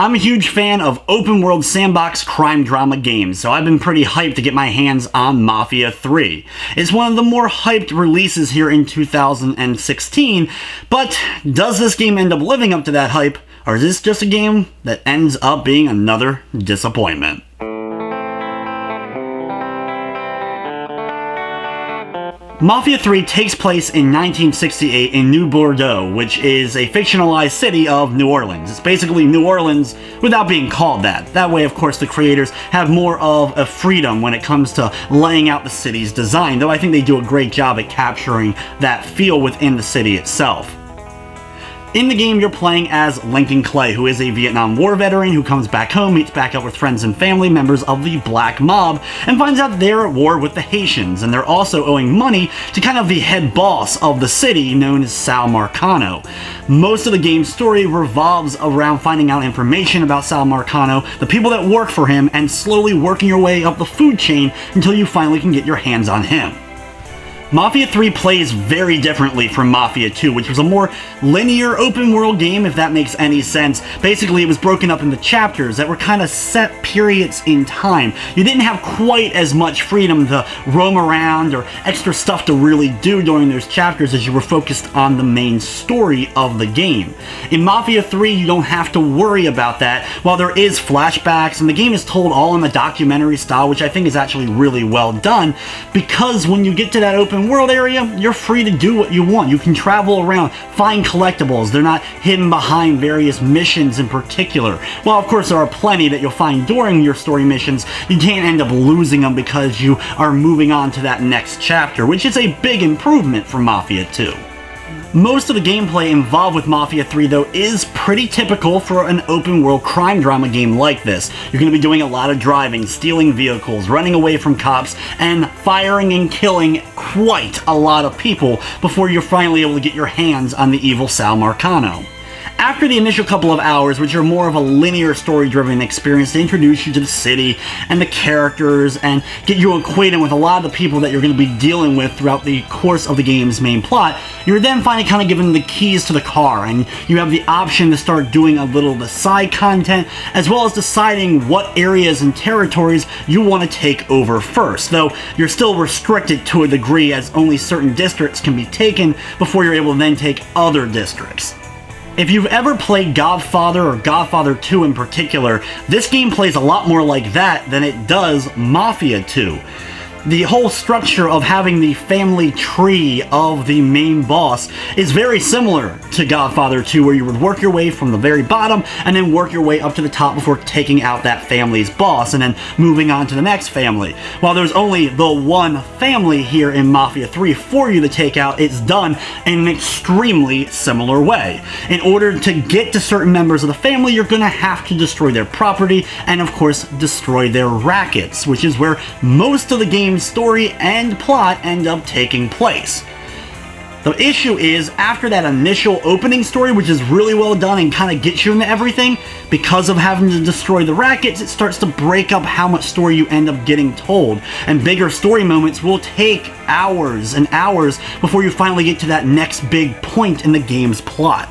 I'm a huge fan of open world sandbox crime drama games, so I've been pretty hyped to get my hands on Mafia 3. It's one of the more hyped releases here in 2016, but does this game end up living up to that hype, or is this just a game that ends up being another disappointment? Mafia 3 takes place in 1968 in New Bordeaux, which is a fictionalized city of New Orleans. It's basically New Orleans without being called that. That way, of course, the creators have more of a freedom when it comes to laying out the city's design, though I think they do a great job at capturing that feel within the city itself. In the game, you're playing as Lincoln Clay, who is a Vietnam War veteran who comes back home, meets back up with friends and family members of the Black Mob, and finds out they're at war with the Haitians, and they're also owing money to kind of the head boss of the city, known as Sal Marcano. Most of the game's story revolves around finding out information about Sal Marcano, the people that work for him, and slowly working your way up the food chain until you finally can get your hands on him. Mafia 3 plays very differently from Mafia 2, which was a more linear open-world game, if that makes any sense. Basically, it was broken up into chapters that were kind of set periods in time. You didn't have quite as much freedom to roam around or extra stuff to really do during those chapters as you were focused on the main story of the game. In Mafia 3, you don't have to worry about that, while there is flashbacks, and the game is told all in a documentary style, which I think is actually really well done, because when you get to that open world area, you're free to do what you want. You can travel around, find collectibles. They're not hidden behind various missions in particular. While of course there are plenty that you'll find during your story missions, you can't end up losing them because you are moving on to that next chapter, which is a big improvement from Mafia 2. Most of the gameplay involved with Mafia 3, though, is pretty typical for an open-world crime drama game like this. You're going to be doing a lot of driving, stealing vehicles, running away from cops, and firing and killing quite a lot of people before you're finally able to get your hands on the evil Sal Marcano. After the initial couple of hours, which are more of a linear story-driven experience to introduce you to the city and the characters and get you acquainted with a lot of the people that you're going to be dealing with throughout the course of the game's main plot, you're then finally kind of given the keys to the car, and you have the option to start doing a little of the side content, as well as deciding what areas and territories you want to take over first, though you're still restricted to a degree as only certain districts can be taken before you're able to then take other districts. If you've ever played Godfather or Godfather 2 in particular, this game plays a lot more like that than it does Mafia 2. The whole structure of having the family tree of the main boss is very similar to Godfather 2, where you would work your way from the very bottom and then work your way up to the top before taking out that family's boss and then moving on to the next family. While there's only the one family here in Mafia 3 for you to take out, it's done in an extremely similar way. In order to get to certain members of the family, you're going to have to destroy their property and, of course, destroy their rackets, which is where most of the game's story and plot end up taking place. The issue is, after that initial opening story, which is really well done and kind of gets you into everything, because of having to destroy the rackets, it starts to break up how much story you end up getting told, and bigger story moments will take hours and hours before you finally get to that next big point in the game's plot.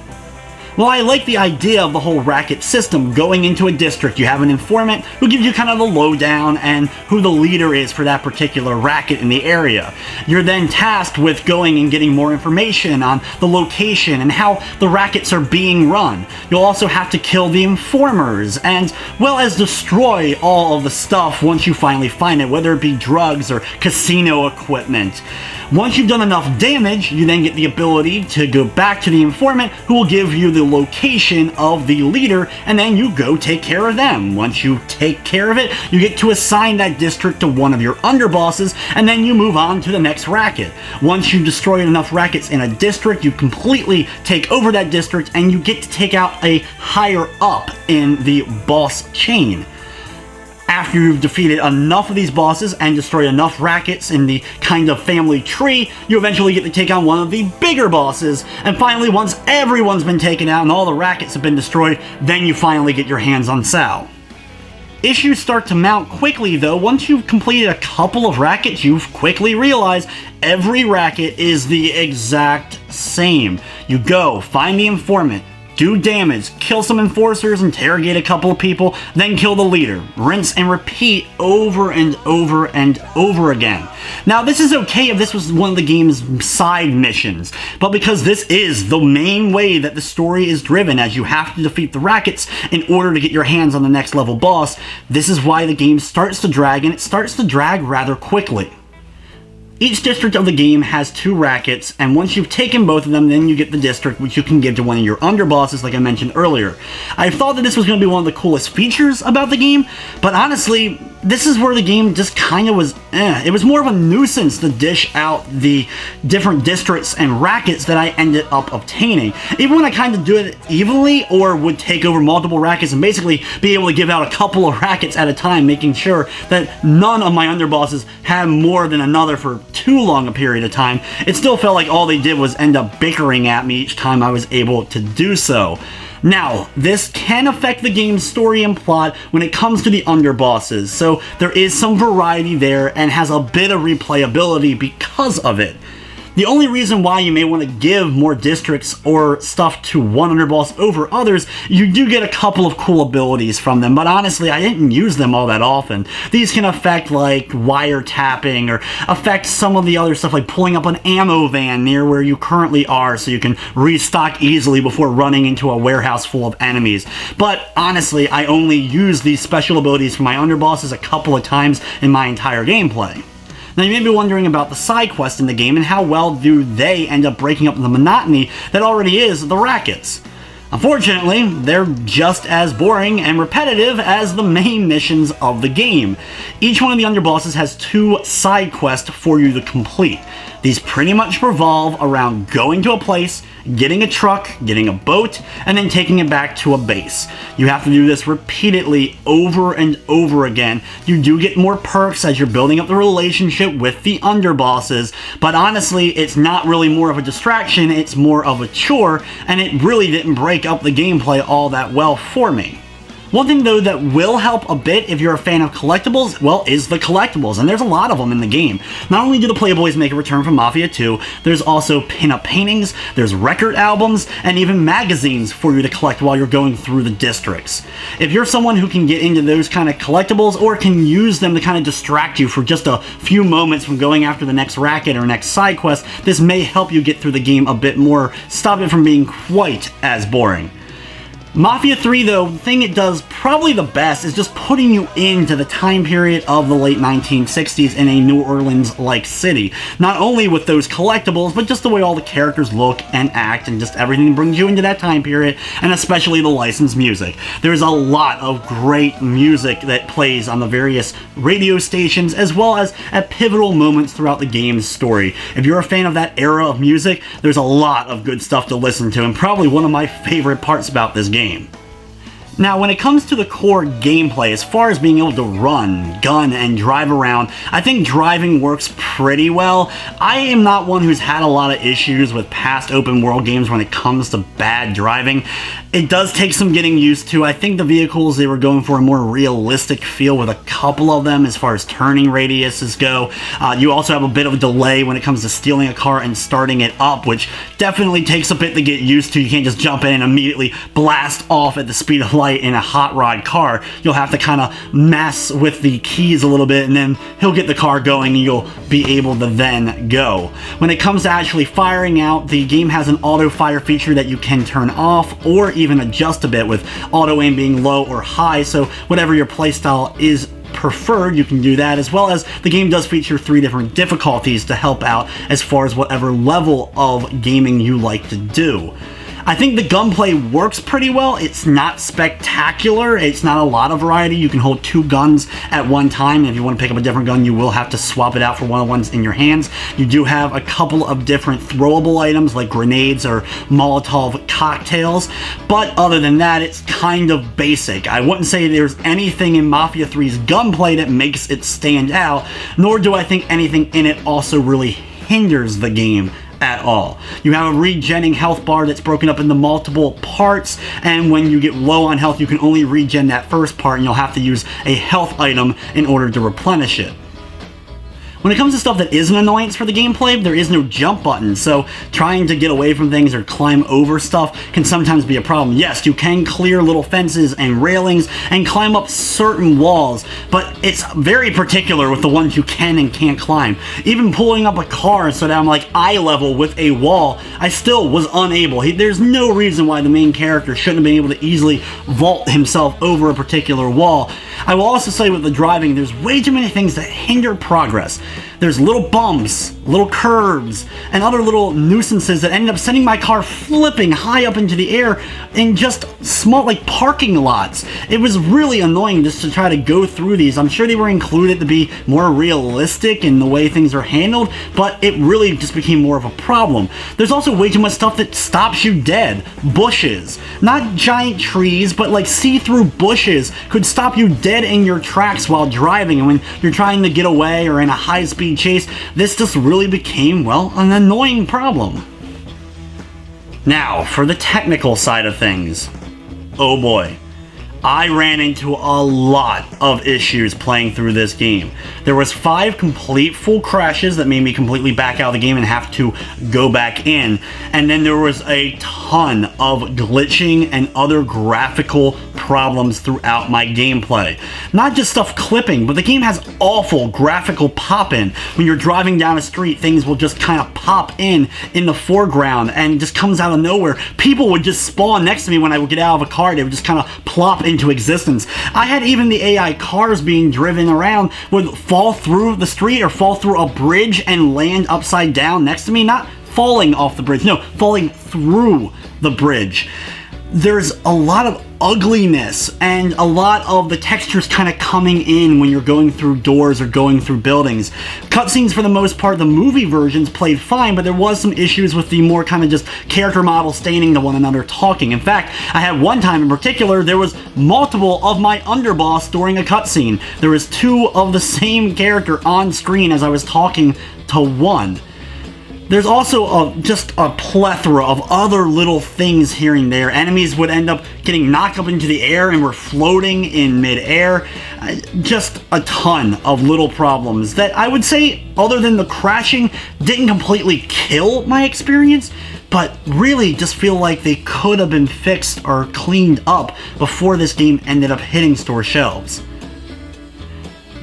While I like the idea of the whole racket system, going into a district, you have an informant who gives you kind of the lowdown and who the leader is for that particular racket in the area. You're then tasked with going and getting more information on the location and how the rackets are being run. You'll also have to kill the informers and, well, as destroy all of the stuff once you finally find it, whether it be drugs or casino equipment. Once you've done enough damage, you then get the ability to go back to the informant, who will give you the location of the leader, and then you go take care of them. Once you take care of it, you get to assign that district to one of your underbosses, and then you move on to the next racket. Once you've destroyed enough rackets in a district, you completely take over that district, and you get to take out a higher up in the boss chain. After you've defeated enough of these bosses and destroyed enough rackets in the kind of family tree, you eventually get to take on one of the bigger bosses, and finally, once everyone's been taken out and all the rackets have been destroyed, then you finally get your hands on Sal. Issues start to mount quickly, though. Once you've completed a couple of rackets, you quickly realize every racket is the exact same. You go, find the informant, do damage, kill some enforcers, interrogate a couple of people, then kill the leader. Rinse and repeat over and over and over again. Now, this is okay if this was one of the game's side missions, but because this is the main way that the story is driven, as you have to defeat the Rackets in order to get your hands on the next level boss, this is why the game starts to drag, and it starts to drag rather quickly. Each district of the game has 2 Rackets, and once you've taken both of them, then you get the district, which you can give to one of your underbosses, like I mentioned earlier. I thought that this was going to be one of the coolest features about the game, but honestly, this is where the game just kind of was It was more of a nuisance to dish out the different districts and Rackets that I ended up obtaining. Even when I kind of do it evenly, or would take over multiple Rackets and basically be able to give out a couple of Rackets at a time, making sure that none of my underbosses had more than another for too long a period of time, it still felt like all they did was end up bickering at me each time I was able to do so. Now, this can affect the game's story and plot when it comes to the underbosses, so there is some variety there and has a bit of replayability because of it. The only reason why you may want to give more districts or stuff to one underboss over others, you do get a couple of cool abilities from them, but honestly, I didn't use them all that often. These can affect, like, wiretapping, or affect some of the other stuff, like pulling up an ammo van near where you currently are so you can restock easily before running into a warehouse full of enemies. But honestly, I only used these special abilities for my underbosses a couple of times in my entire gameplay. Now, you may be wondering about the side quests in the game and how well do they end up breaking up the monotony that already is the Rackets. Unfortunately, they're just as boring and repetitive as the main missions of the game. Each one of the underbosses has 2 side quests for you to complete. These pretty much revolve around going to a place, getting a truck, getting a boat, and then taking it back to a base. You have to do this repeatedly over and over again. You do get more perks as you're building up the relationship with the underbosses, but honestly, it's not really more of a distraction, it's more of a chore, and it really didn't break up the gameplay all that well for me. One thing, though, that will help a bit if you're a fan of collectibles, well, is the collectibles, and there's a lot of them in the game. Not only do the Playboys make a return from Mafia 2, there's also pin-up paintings, there's record albums, and even magazines for you to collect while you're going through the districts. If you're someone who can get into those kind of collectibles, or can use them to kind of distract you for just a few moments from going after the next Racket or next side quest, this may help you get through the game a bit more, stop it from being quite as boring. Mafia 3, though, the thing it does probably the best is just putting you into the time period of the late 1960s in a New Orleans-like city. Not only with those collectibles, but just the way all the characters look and act, and just everything brings you into that time period, and especially the licensed music. There's a lot of great music that plays on the various radio stations, as well as at pivotal moments throughout the game's story. If you're a fan of that era of music, there's a lot of good stuff to listen to, and probably one of my favorite parts about this game. Now, when it comes to the core gameplay, as far as being able to run, gun, and drive around, I think driving works pretty well. I am not one who's had a lot of issues with past open world games when it comes to bad driving. It does take some getting used to. I think the vehicles, they were going for a more realistic feel with a couple of them as far as turning radiuses go. You also have a bit of a delay when it comes to stealing a car and starting it up, which definitely takes a bit to get used to. You can't just jump in and immediately blast off at the speed of light in a hot rod car. You'll have to kind of mess with the keys a little bit, and then he'll get the car going and you'll be able to then go. When it comes to actually firing out, the game has an auto fire feature that you can turn off or even adjust a bit, with auto aim being low or high, so whatever your playstyle is preferred, you can do that, as well as the game does feature 3 different difficulties to help out as far as whatever level of gaming you like to do. I think the gunplay works pretty well. It's not spectacular. It's not a lot of variety. You can hold 2 guns at one time, and if you want to pick up a different gun, you will have to swap it out for one of the ones in your hands. You do have a couple of different throwable items like grenades or Molotov cocktails, but other than that, it's kind of basic. I wouldn't say there's anything in Mafia 3's gunplay that makes it stand out, nor do I think anything in it also really hinders the game at all. You have a regenning health bar that's broken up into multiple parts, and when you get low on health, you can only regen that first part, and you'll have to use a health item in order to replenish it. When it comes to stuff that is an annoyance for the gameplay, there is no jump button, so trying to get away from things or climb over stuff can sometimes be a problem. Yes, you can clear little fences and railings and climb up certain walls, but it's very particular with the ones you can and can't climb. Even pulling up a car so that I'm like eye level with a wall, I still was unable. There's no reason why the main character shouldn't have been able to easily vault himself over a particular wall. I will also say with the driving, there's way too many things that hinder progress. There's little bumps, little curves, and other little nuisances that ended up sending my car flipping high up into the air in just small, like, parking lots. It was really annoying just to try to go through these. I'm sure they were included to be more realistic in the way things are handled, but it really just became more of a problem. There's also way too much stuff that stops you dead. Bushes. Not giant trees, but like see-through bushes could stop you dead in your tracks while driving, and when you're trying to get away or in a high-speed chase, this just really became, well, an annoying problem. Now, for the technical side of things. Oh boy. I ran into a lot of issues playing through this game. There was 5 complete full crashes that made me completely back out of the game and have to go back in. And then there was a ton of glitching and other graphical problems throughout my gameplay. Not just stuff clipping, but the game has awful graphical pop-in. When you're driving down a street, things will just kind of pop in the foreground and just comes out of nowhere. People would just spawn next to me when I would get out of a car. They would just kind of plop into existence. I had even the AI cars being driven around would fall through the street or fall through a bridge and land upside down next to me. Not falling off the bridge, no, falling through the bridge. There's a lot of ugliness and a lot of the textures kind of coming in when you're going through doors or going through buildings. Cutscenes, for the most part, the movie versions played fine, but there was some issues with the more kind of just character models standing to one another talking. In fact, I had one time in particular, there was multiple of my Underboss during a cutscene. There was 2 of the same character on screen as I was talking to one. There's also just a plethora of other little things here and there. Enemies would end up getting knocked up into the air and were floating in mid-air. Just a ton of little problems that I would say, other than the crashing, didn't completely kill my experience, but really just feel like they could have been fixed or cleaned up before this game ended up hitting store shelves.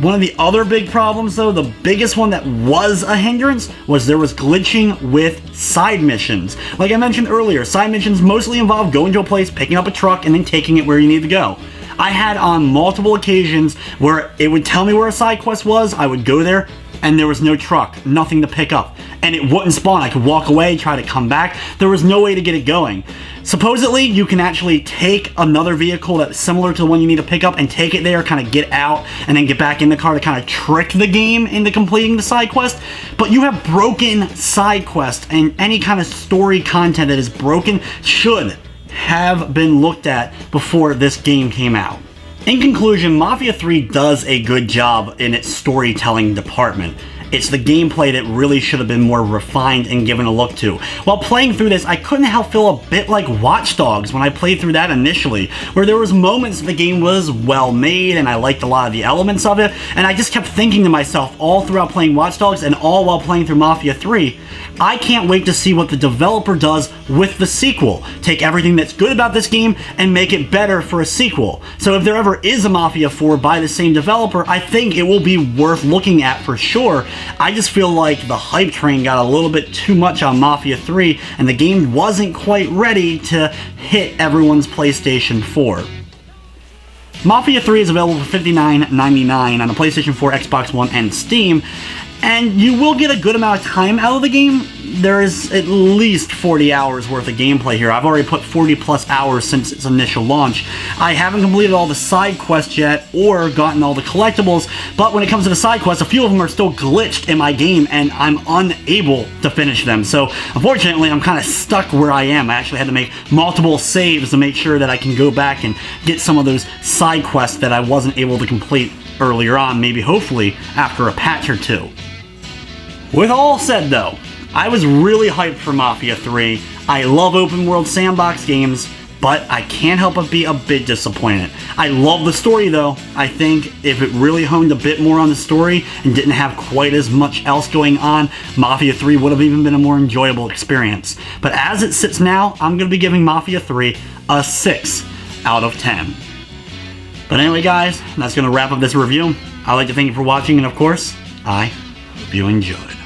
One of the other big problems, though, the biggest one that was a hindrance, was there was glitching with side missions. Like I mentioned earlier, side missions mostly involve going to a place, picking up a truck, and then taking it where you need to go. I had on multiple occasions where it would tell me where a side quest was, I would go there, and there was no truck, nothing to pick up, and it wouldn't spawn. I could walk away, try to come back. There was no way to get it going. Supposedly, you can actually take another vehicle that's similar to the one you need to pick up and take it there, kind of get out, and then get back in the car to kind of trick the game into completing the side quest. But you have broken side quests, and any kind of story content that is broken should have been looked at before this game came out. In conclusion, Mafia 3 does a good job in its storytelling department. It's the gameplay that really should have been more refined and given a look to. While playing through this, I couldn't help feel a bit like Watch Dogs when I played through that initially, where there was moments the game was well made and I liked a lot of the elements of it, and I just kept thinking to myself all throughout playing Watch Dogs and all while playing through Mafia 3, I can't wait to see what the developer does with the sequel. Take everything that's good about this game and make it better for a sequel. So if there ever is a Mafia 4 by the same developer, I think it will be worth looking at for sure. I just feel like the hype train got a little bit too much on Mafia 3, and the game wasn't quite ready to hit everyone's PlayStation 4. Mafia 3 is available for $59.99 on the PlayStation 4, Xbox One, and Steam, and you will get a good amount of time out of the game. There is at least 40 hours worth of gameplay here. I've already put 40 plus hours since its initial launch. I haven't completed all the side quests yet or gotten all the collectibles, but when it comes to the side quests, a few of them are still glitched in my game and I'm unable to finish them. So unfortunately, I'm kind of stuck where I am. I actually had to make multiple saves to make sure that I can go back and get some of those side quests that I wasn't able to complete earlier on, maybe hopefully after a patch or 2. With all said though, I was really hyped for Mafia 3. I love open world sandbox games, but I can't help but be a bit disappointed. I love the story though. I think if it really honed a bit more on the story and didn't have quite as much else going on, Mafia 3 would have even been a more enjoyable experience. But as it sits now, I'm going to be giving Mafia 3 a 6 out of 10. But anyway guys, that's going to wrap up this review. I'd like to thank you for watching, and of course, I hope you enjoyed.